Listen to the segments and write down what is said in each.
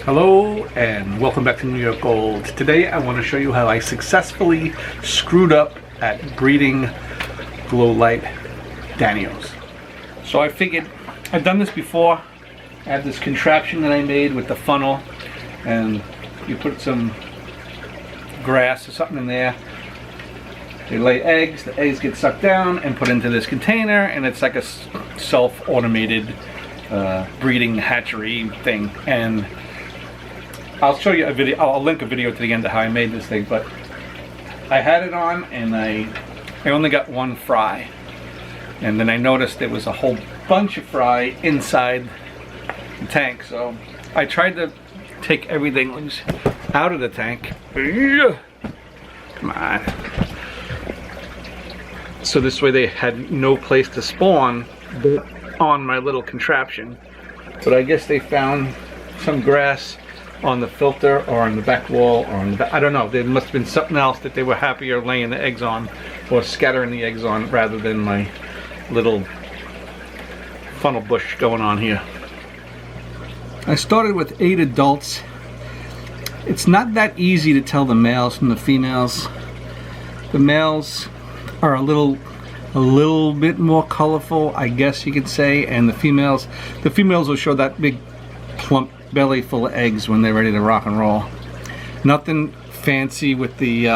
Hello and welcome back to New York Gold. Today I want to show you how I successfully screwed up at breeding Glowlight Danios. So I figured, I've done this before. I have this contraption that I made with the funnel, and you put some grass or something in there. They lay eggs, the eggs get sucked down and put into this container, and it's like a self-automated breeding hatchery thing. And I'll show you a video, I'll link a video to the end of how I made this thing, but I had it on and I only got one fry. And then I noticed there was a whole bunch of fry inside the tank. So I tried to take everything loose out of the tank. Come on. So this way they had no place to spawn on my little contraption. But I guess they found some grass on the filter or on the back wall or on the back, I don't know, there must have been something else that they were happier laying the eggs on or scattering the eggs on rather than my little funnel bush going on here. I started with 8 adults. It's not that easy to tell the males from the females. The males are a little bit more colorful, I guess you could say, and the females will show that big plump belly full of eggs when they're ready to rock and roll. Nothing fancy with the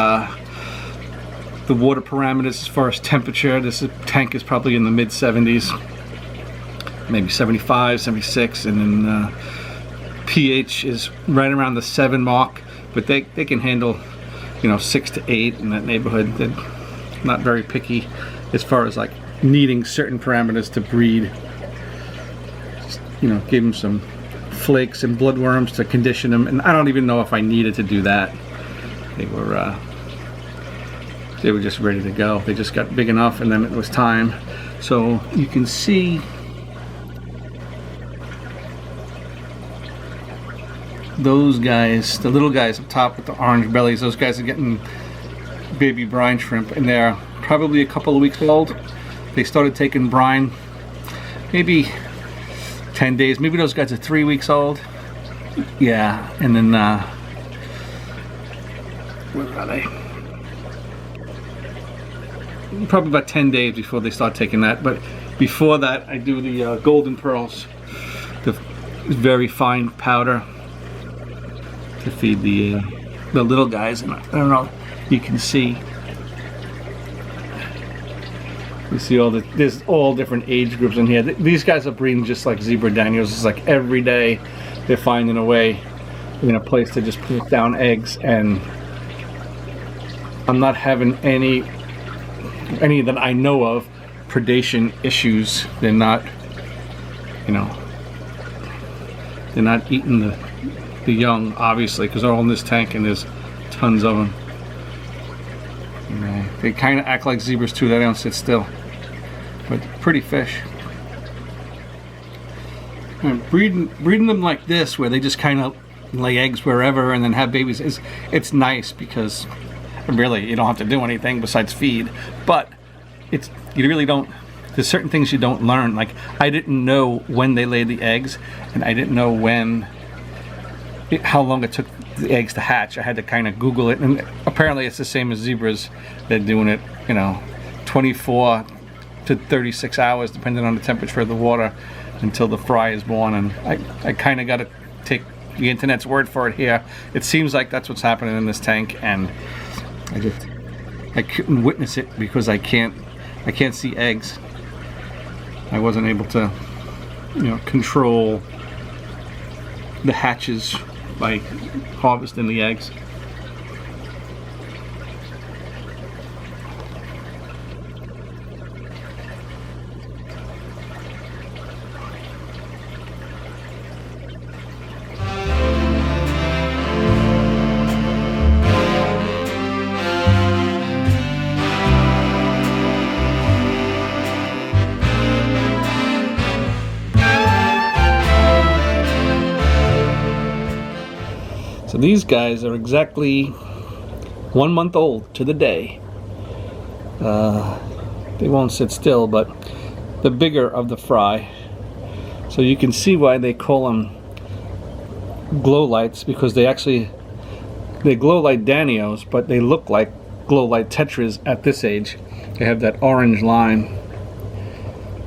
water parameters as far as temperature. This tank is probably in the mid 70s, maybe 75, 76, and then pH is right around the 7 mark, but they can handle, you know, 6 to 8 in that neighborhood. They're not very picky as far as like needing certain parameters to breed. Just, you know, give them some flakes and bloodworms to condition them, and I don't even know if I needed to do that. They were just ready to go. They just got big enough, and then it was time. So you can see those guys, the little guys up top with the orange bellies. Those guys are getting baby brine shrimp, and they're probably a couple of weeks old. They started taking brine maybe 10 days. Maybe those guys are 3 weeks old. Yeah, and then where are they? Probably about 10 days before they start taking that. But before that, I do the golden pearls, the very fine powder to feed the little guys. And I don't know, you can see. You see there's all different age groups in here. These guys are breeding just like zebra Danios. It's like every day they're finding a way, in a place to just put down eggs, and I'm not having any that I know of predation issues. They're not, you know, they're not eating the young, obviously, because they're all in this tank and there's tons of them. They kind of act like zebras too. They don't sit still, but pretty fish. And breeding them like this, where they just kind of lay eggs wherever and then have babies, it's nice because really you don't have to do anything besides feed. But you really don't. There's certain things you don't learn. Like, I didn't know when they laid the eggs, and I didn't know how long it took the eggs to hatch. I had to kind of Google it, and apparently it's the same as zebras. They're doing it, you know, 24 to 36 hours depending on the temperature of the water until the fry is born. And I kind of got to take the internet's word for it here. It seems like that's what's happening in this tank, and I couldn't witness it because I can't see eggs. I wasn't able to, you know, control the hatches by harvesting the eggs. So these guys are exactly 1 month old to the day. They won't sit still, but the bigger of the fry. So you can see why they call them Glowlights because they're Glowlight Danios, but they look like Glowlight Tetras at this age. They have that orange line,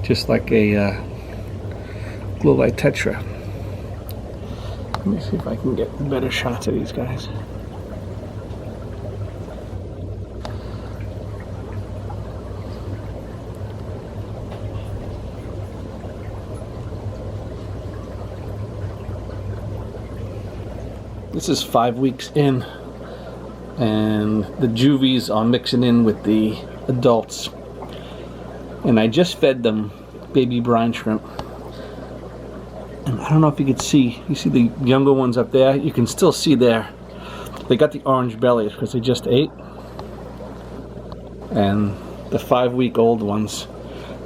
just like a Glowlight Tetra. Let me see if I can get better shots of these guys. This is 5 weeks in, and the juvies are mixing in with the adults. And I just fed them baby brine shrimp. And I don't know if you can see, you see the younger ones up there? You can still see there. They got the orange bellies because they just ate. And the 5-week-old ones,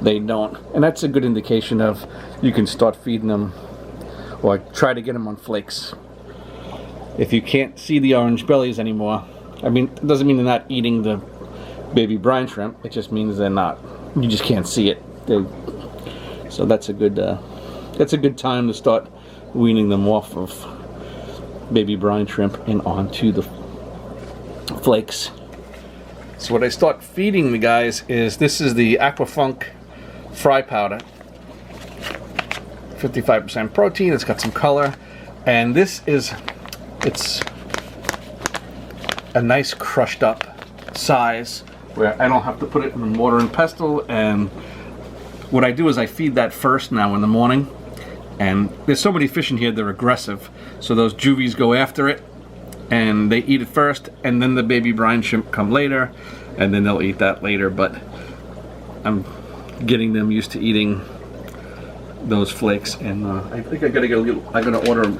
they don't. And that's a good indication of you can start feeding them or try to get them on flakes. If you can't see the orange bellies anymore, I mean, it doesn't mean they're not eating the baby brine shrimp. It just means they're not. You just can't see it. So that's a good time to start weaning them off of baby brine shrimp and onto the flakes. So what I start feeding the guys is, this is the Aquafunk fry powder. 55% protein. It's got some color, and this is. It's a nice crushed up size where I don't have to put it in the mortar and pestle. And what I do is I feed that first now in the morning. And there's so many fish in here, they're aggressive. So those juvies go after it and they eat it first, and then the baby brine shrimp come later, and then they'll eat that later. But I'm getting them used to eating those flakes, and I think I gotta order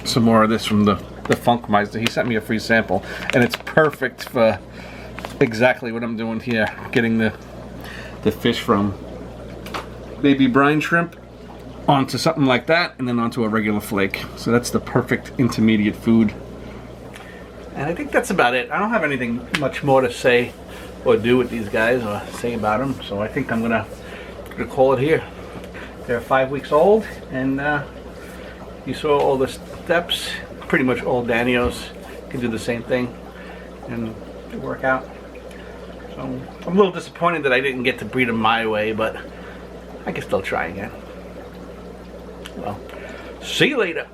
some more of this from the Funkmeister. He sent me a free sample, and it's perfect for exactly what I'm doing here, getting the fish from baby brine shrimp onto something like that, and then onto a regular flake. So that's the perfect intermediate food. And I think that's about it. I don't have anything much more to say or do with these guys or say about them, so I think I'm gonna call it here. They're 5 weeks old, and you saw all the steps. Pretty much all Danios can do the same thing and work out. So I'm a little disappointed that I didn't get to breed them my way, but I can still try again. Well, see you later.